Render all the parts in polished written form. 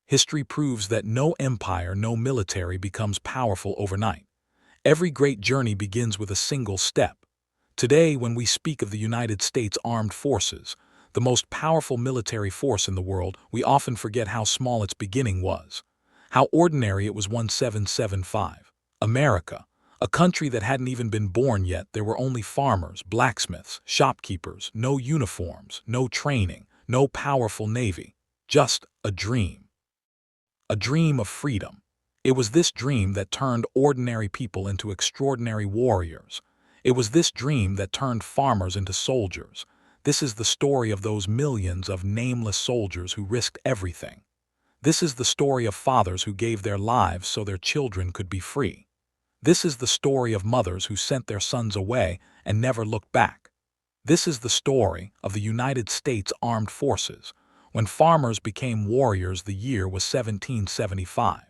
History proves that no empire, no military becomes powerful overnight. Every great journey begins with a single step. Today, when we speak of the United States Armed Forces, the most powerful military force in the world, we often forget how small its beginning was. How ordinary it was 1775. America, a country that hadn't even been born yet. There were only farmers, blacksmiths, shopkeepers, no uniforms, no training, no powerful navy. Just a dream. A dream of freedom. It was this dream that turned ordinary people into extraordinary warriors. It was this dream that turned farmers into soldiers. This is the story of those millions of nameless soldiers who risked everything. This is the story of fathers who gave their lives so their children could be free. This is the story of mothers who sent their sons away and never looked back. This is the story of the United States Armed Forces. When farmers became warriors, the year was 1775.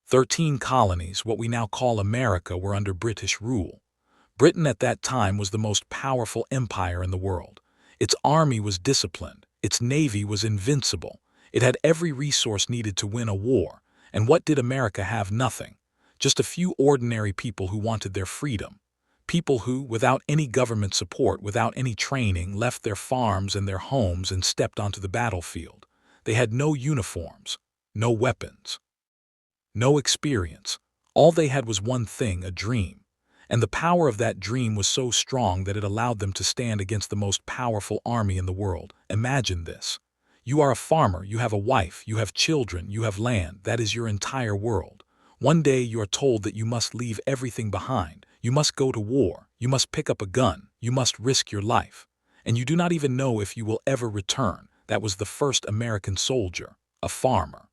13 colonies, what we now call America, were under British rule. Britain at that time was the most powerful empire in the world. Its army was disciplined. Its navy was invincible. It had every resource needed to win a war. And what did America have? Nothing. Just a few ordinary people who wanted their freedom. People who, without any government support, without any training, left their farms and their homes and stepped onto the battlefield. They had no uniforms, no weapons, no experience. All they had was one thing, a dream. And the power of that dream was so strong that it allowed them to stand against the most powerful army in the world. Imagine this. You are a farmer, you have a wife, you have children, you have land. That is your entire world. One day you are told that you must leave everything behind. You must go to war. You must pick up a gun. You must risk your life. And you do not even know if you will ever return. That was the first American soldier, a farmer.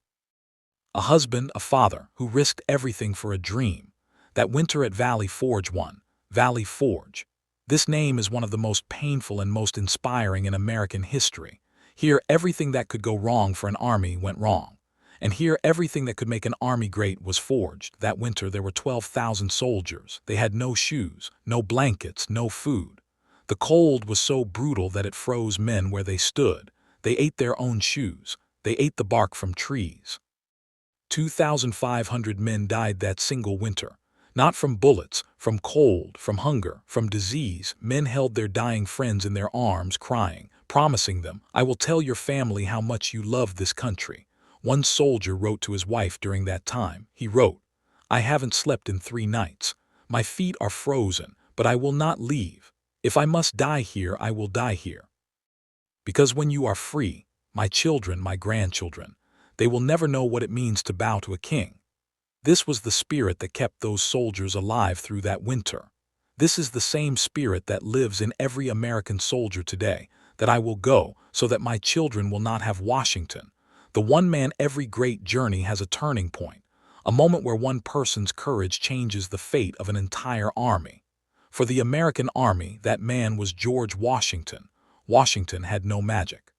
A husband, a father, who risked everything for a dream. That winter at Valley Forge won. Valley Forge. This name is one of the most painful and most inspiring in American history. Here, everything that could go wrong for an army went wrong. And here, everything that could make an army great was forged. That winter, there were 12,000 soldiers. They had no shoes, no blankets, no food. The cold was so brutal that it froze men where they stood. They ate their own shoes. They ate the bark from trees. 2,500 men died that single winter. Not from bullets, from cold, from hunger, from disease. Men held their dying friends in their arms, crying, promising them, "I will tell your family how much you love this country." One soldier wrote to his wife during that time. He wrote, "I haven't slept in 3 nights. My feet are frozen, but I will not leave. If I must die here, I will die here. Because when you are free, my children, my grandchildren, they will never know what it means to bow to a king." This was the spirit that kept those soldiers alive through that winter. This is the same spirit that lives in every American soldier today, that I will go so that my children will not have Washington. The one man, every great journey has a turning point, a moment where one person's courage changes the fate of an entire army. For the American army, that man was George Washington. Washington had no magic,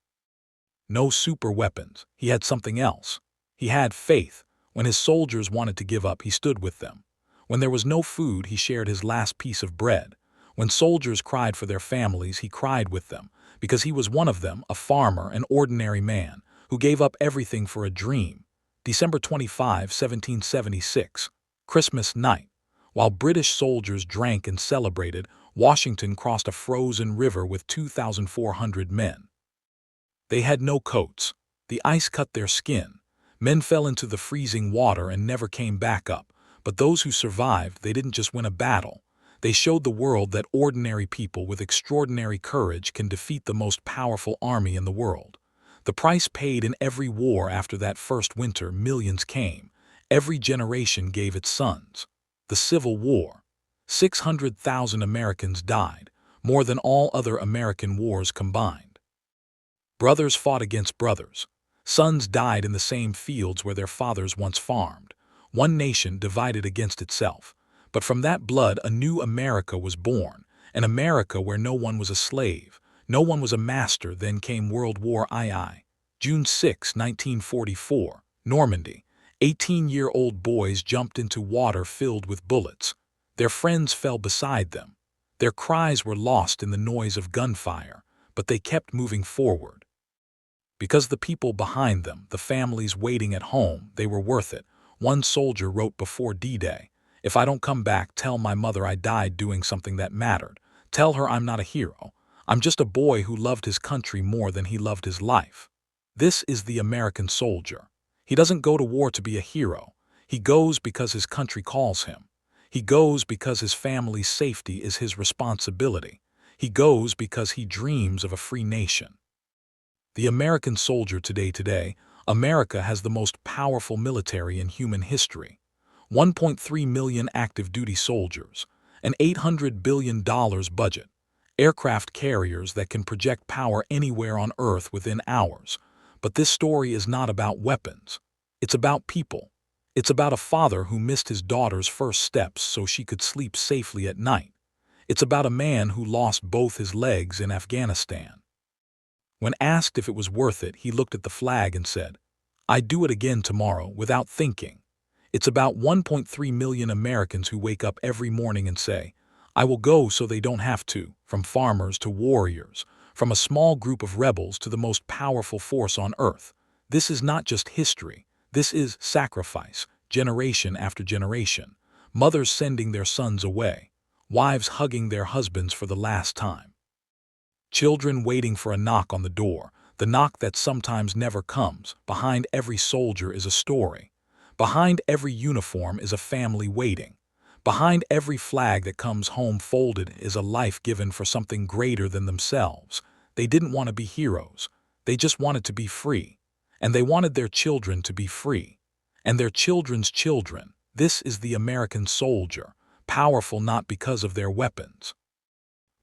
no super weapons. He had something else. He had faith. When his soldiers wanted to give up, he stood with them. When there was no food, he shared his last piece of bread. When soldiers cried for their families, he cried with them, because he was one of them, a farmer, an ordinary man, who gave up everything for a dream. December 25, 1776, Christmas night. While British soldiers drank and celebrated, Washington crossed a frozen river with 2,400 men. They had no coats. The ice cut their skin. Men fell into the freezing water and never came back up. But those who survived, they didn't just win a battle. They showed the world that ordinary people with extraordinary courage can defeat the most powerful army in the world. The price paid in every war after that first winter, millions came. Every generation gave its sons. The Civil War. 600,000 Americans died, more than all other American wars combined. Brothers fought against brothers. Sons died in the same fields where their fathers once farmed. One nation divided against itself. But from that blood, a new America was born, an America where no one was a slave. No one was a master. Then came World War II. June 6, 1944, Normandy. 18-year-old boys jumped into water filled with bullets. Their friends fell beside them. Their cries were lost in the noise of gunfire, but they kept moving forward. Because the people behind them, the families waiting at home, they were worth it. One soldier wrote before D-Day, "If I don't come back, tell my mother I died doing something that mattered. Tell her I'm not a hero. I'm just a boy who loved his country more than he loved his life." This is the American soldier. He doesn't go to war to be a hero. He goes because his country calls him. He goes because his family's safety is his responsibility. He goes because he dreams of a free nation. The American soldier today, America has the most powerful military in human history. 1.3 million active duty soldiers, an $800 billion budget, aircraft carriers that can project power anywhere on Earth within hours. But this story is not about weapons. It's about people. It's about a father who missed his daughter's first steps so she could sleep safely at night. It's about a man who lost both his legs in Afghanistan. When asked if it was worth it, he looked at the flag and said, "I'd do it again tomorrow," without thinking. It's about 1.3 million Americans who wake up every morning and say, "I will go so they don't have to," from farmers to warriors, from a small group of rebels to the most powerful force on earth. This is not just history. This is sacrifice, generation after generation. Mothers sending their sons away, wives hugging their husbands for the last time. Children waiting for a knock on the door, the knock that sometimes never comes. Behind every soldier is a story. Behind every uniform is a family waiting. Behind every flag that comes home folded is a life given for something greater than themselves. They didn't want to be heroes. They just wanted to be free. And they wanted their children to be free. And their children's children. This is the American soldier, powerful not because of their weapons,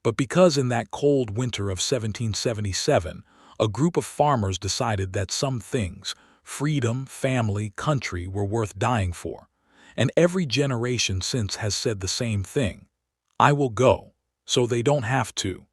but because in that cold winter of 1777, a group of farmers decided that some things, freedom, family, country, were worth dying for. And every generation since has said the same thing. "I will go, so they don't have to."